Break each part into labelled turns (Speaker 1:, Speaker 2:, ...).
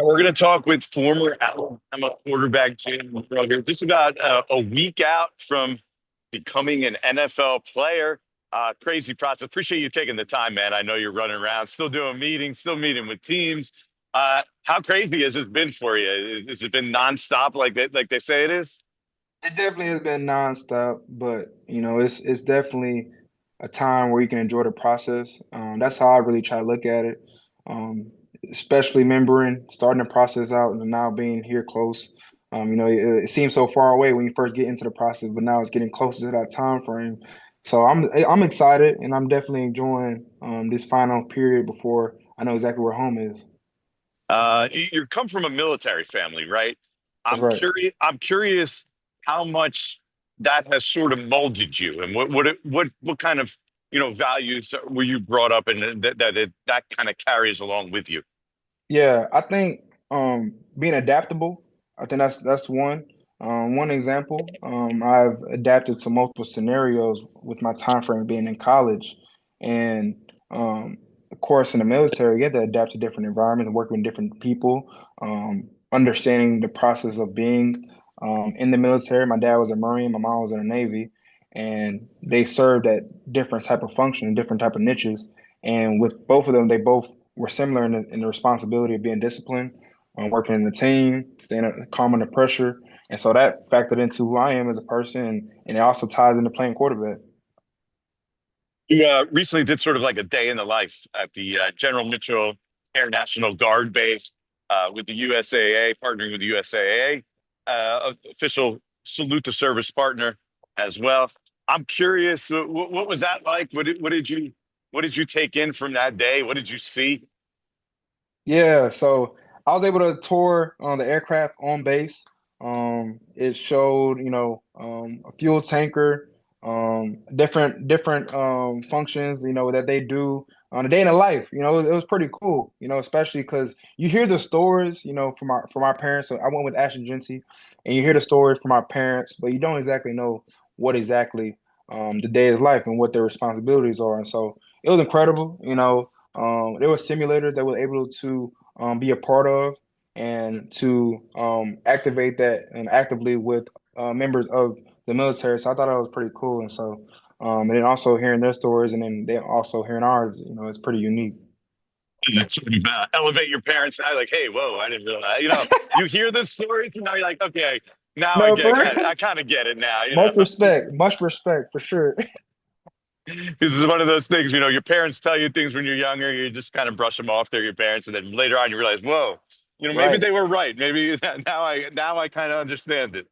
Speaker 1: We're going to talk with former Alabama quarterback Jalen Milroe here. Just about a week out from becoming an NFL player. Crazy process. Appreciate you taking the time, man. I know you're running around, still doing meetings, still meeting with teams. How crazy has this been for you? Has it been nonstop like they say it is?
Speaker 2: It definitely has been nonstop, but it's definitely a time where you can enjoy the process. That's how I really try to look at it. Um, Especially remembering starting the process out and now being here close. It seems so far away when you first get into the process, but now it's getting closer to that time frame. So I'm excited and I'm definitely enjoying this final period before I know exactly where home is.
Speaker 1: You come from a military family, right?
Speaker 2: That's
Speaker 1: I'm
Speaker 2: right.
Speaker 1: curious. I'm curious how much that has sort of molded you, and what kind of values were you brought up in that kind of carries along with you.
Speaker 2: Yeah, I think being adaptable, I think that's one. One example, I've adapted to multiple scenarios with my time frame being in college, and of course in the military, you have to adapt to different environments and work with different people. Understanding the process of being in the military. My dad was a Marine, my mom was in the Navy, and they served at different type of function, different type of niches. And with both of them, they both were similar in the responsibility of being disciplined, working in the team, staying calm under pressure. And so that factored into who I am as a person, and it also ties into playing quarterback.
Speaker 1: You recently did sort of like a day in the life at the General Mitchell Air National Guard base with the USAA, partnering with the USAA, official salute to service partner as well. I'm curious, what was that like? What did you take in from that day? What did you see?
Speaker 2: Yeah, so I was able to tour the aircraft on base. It showed, a fuel tanker, different functions, that they do on a day in the life. It was pretty cool. Especially because you hear the stories, from our parents. So I went with Ashton Genty, and you hear the stories from our parents, but you don't exactly know what exactly the day is life and what their responsibilities are. And so it was incredible. There were simulators that were able to be a part of and to activate that and actively with members of the military. So I thought that was pretty cool. And so, and then also hearing their stories and then they also hearing ours, it's pretty unique.
Speaker 1: That sort of elevate your parents now, like, hey, whoa, I didn't realize. You hear the stories, and now you're like, okay, now I
Speaker 2: No,
Speaker 1: get,
Speaker 2: for
Speaker 1: I kind of get it now.
Speaker 2: much respect for sure.
Speaker 1: This is one of those things, your parents tell you things when you're younger, you just kind of brush them off. They're your parents, and then later on you realize, whoa, maybe
Speaker 2: Right,
Speaker 1: they were right. Maybe now I kind of understand it.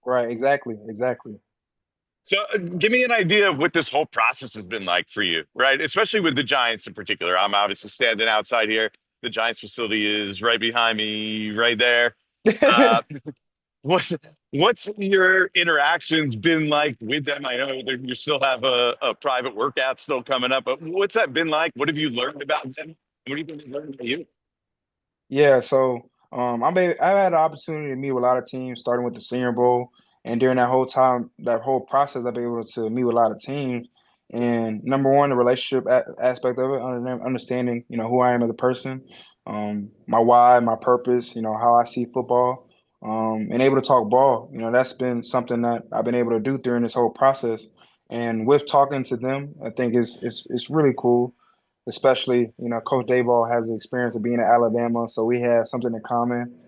Speaker 2: right, exactly.
Speaker 1: So, give me an idea of what this whole process has been like for you, right? Especially with the Giants in particular. I'm obviously standing outside here. The Giants facility is right behind me, right there. Uh, What what's your interactions been like with them? I know that you still have a private workout still coming up, but what's that been like? What have you learned about them? What have you learned about you?
Speaker 2: Yeah, so I've had the opportunity to meet with a lot of teams, starting with the Senior Bowl, and during that whole time, that whole process, I've been able to meet with a lot of teams. And number one, the relationship aspect of it, understanding, who I am as a person, my why, my purpose, how I see football, and able to talk ball. That's been something that I've been able to do during this whole process. And with talking to them, I think it's really cool, especially Coach Dayball has the experience of being at Alabama, so we have something in common.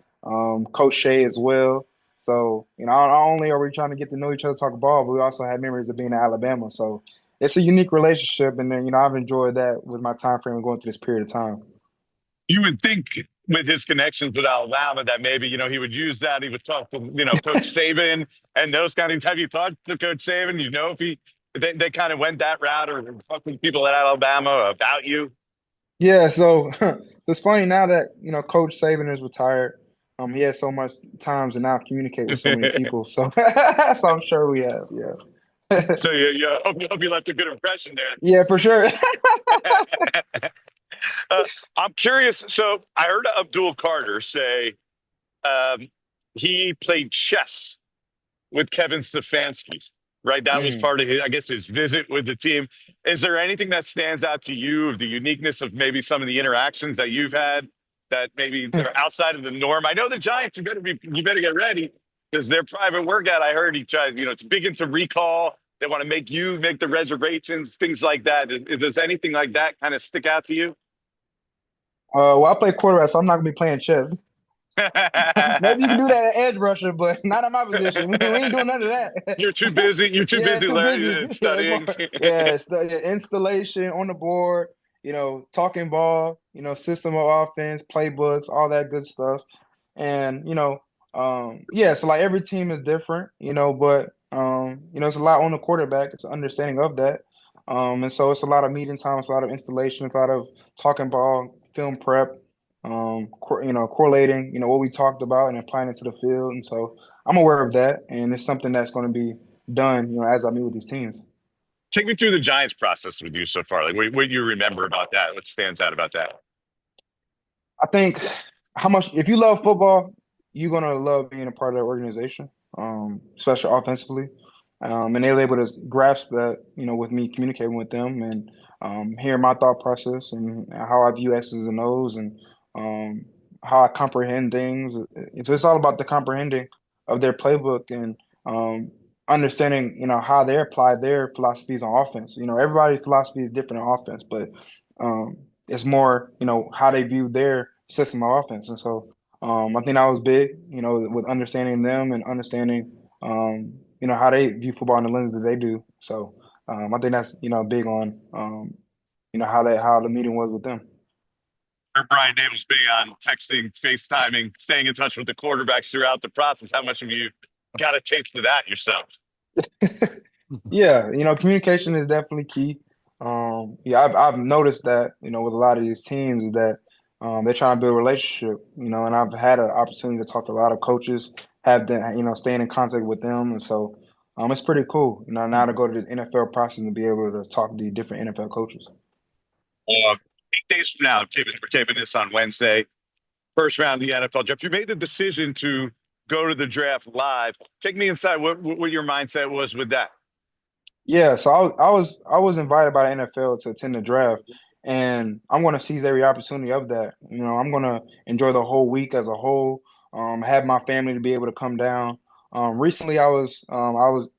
Speaker 2: Coach Shea as well. So not only are we trying to get to know each other, talk ball, but we also have memories of being at Alabama. So it's a unique relationship, and then I've enjoyed that with my time frame going through this period of time.
Speaker 1: You would think with his connections with Alabama that maybe, he would use that. He would talk to, Coach Saban and those kind of things. Have you talked to Coach Saban? You know if they kind of went that route or talked to people at Alabama about you?
Speaker 2: Yeah, so it's funny now that Coach Saban is retired. He has so much time to now communicate with so many people. So, so I'm sure we have. Yeah,
Speaker 1: So hope you left a good impression
Speaker 2: yeah, for sure.
Speaker 1: there. I'm curious. So I heard Abdul Carter say um, he played chess with Kevin Stefanski. Right, that was
Speaker 2: Mm.
Speaker 1: part of his, I guess, his visit with the team. Is there anything that stands out to you of the uniqueness of maybe some of the interactions that you've had? that maybe they're outside of the norm? I know the Giants. You better get ready because their private workout. I heard he tries. It's big into recall. They want to make you make the reservations, things like that. Does anything like that kind of stick out to you?
Speaker 2: Well, I play quarterback, so I'm not gonna be playing chess. Maybe you can do that at edge rusher, but not in my position. We ain't doing none of that.
Speaker 1: You're too busy. You're too
Speaker 2: Yeah,
Speaker 1: busy
Speaker 2: too busy.
Speaker 1: learning,
Speaker 2: Yeah, it's more,
Speaker 1: studying.
Speaker 2: yeah, yeah, installation on the board, talking ball, system of offense, playbooks, all that good stuff. And, yeah, so like every team is different, but it's a lot on the quarterback. It's an understanding of that. And so it's a lot of meeting time, it's a lot of installation, it's a lot of talking ball, film prep, correlating, what we talked about and applying it to the field. And so I'm aware of that, and it's something that's going to be done, as I meet with these teams.
Speaker 1: Take me through the Giants process with you so far. Like, what you remember about that? What stands out about that?
Speaker 2: I think how much if you love football, you're gonna love being a part of that organization, especially offensively. And they were able to grasp that, with me communicating with them and hearing my thought process and how I view X's and O's and um, how I comprehend things. It's all about the comprehending of their playbook and understanding, how they apply their philosophies on offense. Everybody's philosophy is different on offense, but um, it's more, how they view their system of offense. And so I think that was big, with understanding them and understanding, how they view football in the lens that they do. So I think that's, big on, how the meeting was with them.
Speaker 1: Brian Dable's big on texting, FaceTiming, staying in touch with the quarterbacks throughout the process. How much have you got to take to that yourself?
Speaker 2: Yeah, communication is definitely key. Yeah, I've noticed that, with a lot of these teams is that they're trying to build a relationship, and I've had an opportunity to talk to a lot of coaches, have been, staying in contact with them, and so it's pretty cool, now to go to the NFL process and be able to talk to the different NFL coaches.
Speaker 1: 8 days from now, we're taping this on Wednesday, first round of the NFL draft. You made the decision to go to the draft live. Take me inside what your mindset was with that.
Speaker 2: Yeah, so I was invited by the NFL to attend the draft, and I'm going to seize every opportunity of that. I'm going to enjoy the whole week as a whole. Have my family to be able to come down. Recently, I was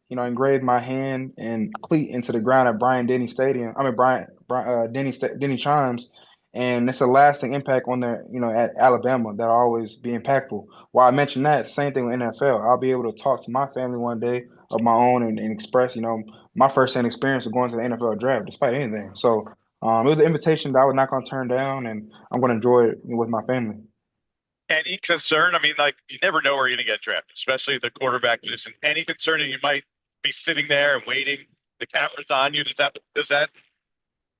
Speaker 2: engraved my hand and cleat into the ground at Bryant Denny Stadium. I mean Denny Chimes, and it's a lasting impact on the at Alabama that'll always be impactful. While I mentioned that, same thing with NFL. I'll be able to talk to my family one day of my own and express my first-hand experience of going to the NFL draft, despite anything. So it was an invitation that I was not going to turn down, and I'm going to enjoy it with my family.
Speaker 1: Any concern? I mean, like, you never know where you're going to get drafted, especially at the quarterback position. Any concern that you might be sitting there and waiting, the camera's on you? Does that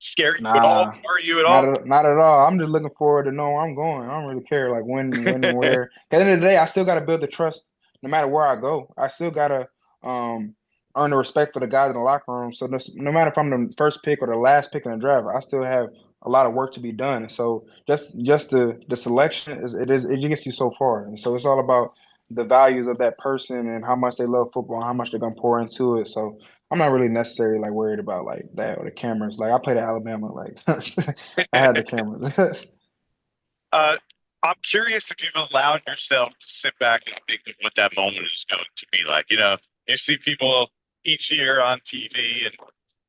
Speaker 1: scare you at all?
Speaker 2: Nah,
Speaker 1: Worry you at all?
Speaker 2: not at all. I'm just looking forward to know where I'm going. I don't really care like when and where. At the end of the day, I still got to build the trust no matter where I go. I still got to um, earn the respect for the guys in the locker room. So no matter if I'm the first pick or the last pick in the draft, I still have a lot of work to be done. So just the selection it gets you so far. And so it's all about the values of that person and how much they love football and how much they're gonna pour into it. So I'm not really necessarily like worried about like that or the cameras. Like I played at Alabama, like I had the cameras.
Speaker 1: uh, I'm curious if you've allowed yourself to sit back and think of what that moment is going to be like. You see people each year on TV, and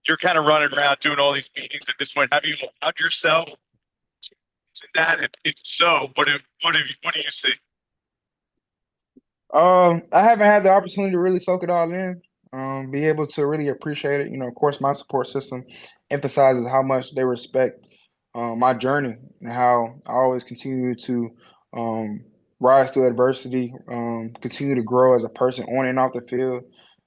Speaker 1: you're kind of running around doing all these meetings at this point. Have you allowed yourself to that? If so, what do you see?
Speaker 2: I haven't had the opportunity to really soak it all in, be able to really appreciate it. Of course, my support system emphasizes how much they respect my journey and how I always continue to um, rise through adversity, continue to grow as a person on and off the field,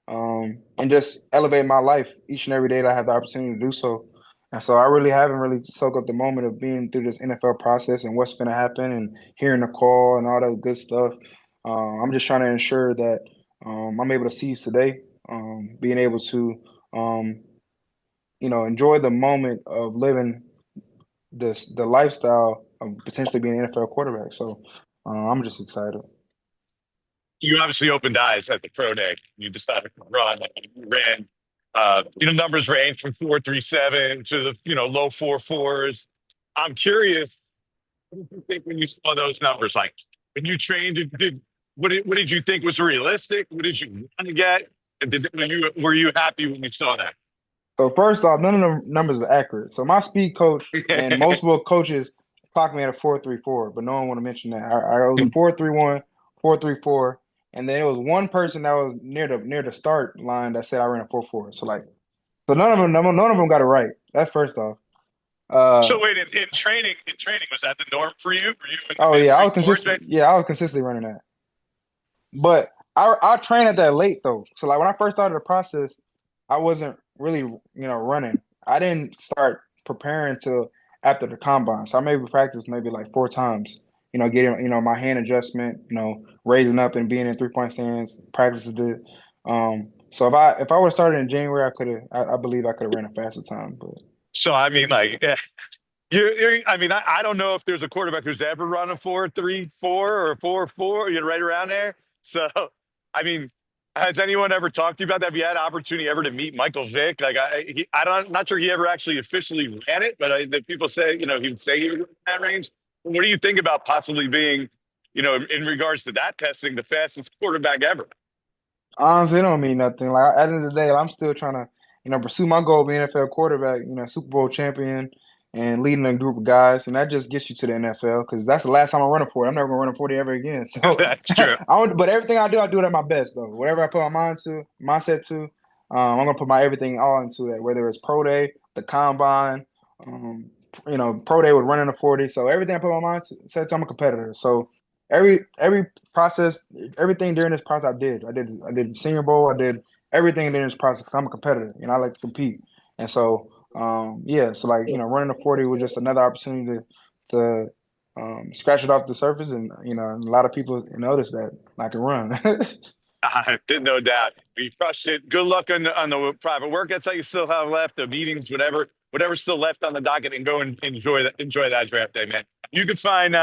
Speaker 2: and just elevate my life each and every day that I have the opportunity to do so. And so I really haven't really soaked up the moment of being through this NFL process and what's going to happen and hearing the call and all that good stuff. I'm just trying to ensure that I'm able to seize today, being able to, um, enjoy the moment of living the lifestyle of potentially being an NFL quarterback. So I'm just excited.
Speaker 1: You obviously opened eyes at the pro day. You decided to run. You ran. Numbers range from 4.37 to the low 4.4s. I'm curious. What did you think when you saw those numbers? Like when you trained, what did you think was realistic? What did you want to get? And were you happy when you saw that?
Speaker 2: So first off, none of the numbers are accurate. So my speed coach and multiple coaches clocked me at a 4.34, but no one want to mention that. I was a 4.31, 4.34, and then it was one person that was near the start line that said I ran a 4.4. So like, so none of them got it right. That's first off. Uh,
Speaker 1: So wait, in training, was that the norm for you? Were you in the
Speaker 2: oh
Speaker 1: mid
Speaker 2: yeah, I
Speaker 1: three
Speaker 2: was
Speaker 1: fours?
Speaker 2: consistent. Yeah, I was consistently running that. But I trained at that late though. So like when I first started the process, I wasn't really, running. I didn't start preparing till after the combine. So I maybe practiced maybe like 4 times, getting, my hand adjustment, raising up and being in 3 point stands, practices did. So if I would have started in January, I believe I could have ran a faster time. But
Speaker 1: So I mean, like, I mean, I don't know if there's a quarterback who's ever run a 4.34 or a 4.4, right around there. So, I mean, has anyone ever talked to you about that? Have you had opportunity ever to meet Michael Vick? Like, I'm not sure he ever actually officially ran it, but the people say, he would say he was in that range. What do you think about possibly being, in regards to that testing, the fastest quarterback ever?
Speaker 2: honestly, it don't mean nothing. Like at the end of the day, I'm still trying to, pursue my goal of being NFL quarterback, Super Bowl champion and leading a group of guys, and that just gets you to the NFL because that's the last time I'm running for it. I'm never gonna run a 40 ever again. So,
Speaker 1: That's true.
Speaker 2: but everything I do it at my best though. Whatever I put my mindset to, I'm gonna put my everything all into that. Whether it's pro day, the combine, um, pro day with running a 40. So everything I put my mindset to, I'm a competitor. So every process, everything during this process I did the Senior Bowl. I did everything during this process 'cause I'm a competitor and I like to compete. And so yeah, so like running a 40 was just another opportunity to scratch it off the surface, and a lot of people notice that I can run.
Speaker 1: No doubt. You crushed it. Good luck on the private workouts that you still have left, the meetings, whatever's still left on the docket, and go and enjoy that draft day, man. You can find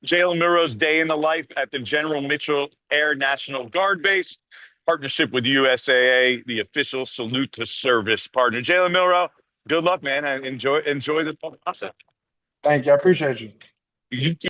Speaker 1: Jalen Milroe's Day in the Life at the General Mitchell Air National Guard Base, partnership with USAA, the official salute to service partner. Jalen Milroe, good luck, man, and enjoy the process.
Speaker 2: Thank you, I appreciate you.
Speaker 1: You